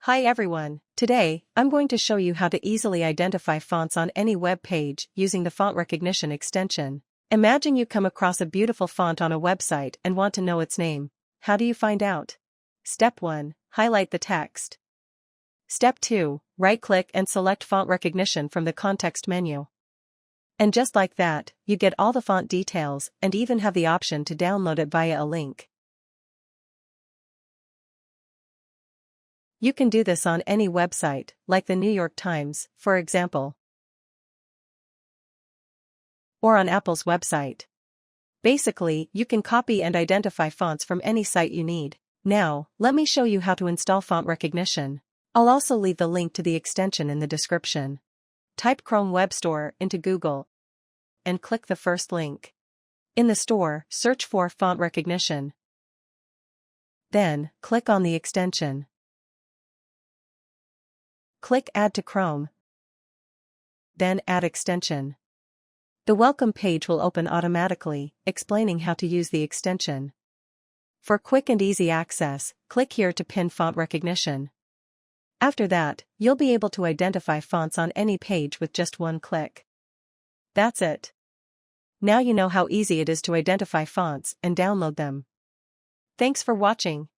Hi everyone, today, I'm going to show you how to easily identify fonts on any web page using the font recognition extension. Imagine you come across a beautiful font on a website and want to know its name. How do you find out? Step 1. Highlight the text. Step 2. Right-click and select font recognition from the context menu. And just like that, you get all the font details and even have the option to download it via a link. You can do this on any website, like the New York Times, for example, or on Apple's website. Basically, you can copy and identify fonts from any site you need. Now, let me show you how to install font recognition. I'll also leave the link to the extension in the description. Type Chrome Web Store into Google and click the first link. In the store, search for font recognition. Then, click on the extension. Click Add to Chrome. Then Add Extension. The welcome page will open automatically, explaining how to use the extension. For quick and easy access, click here to pin font recognition. After that, you'll be able to identify fonts on any page with just one click. That's it. Now you know how easy it is to identify fonts and download them. Thanks for watching.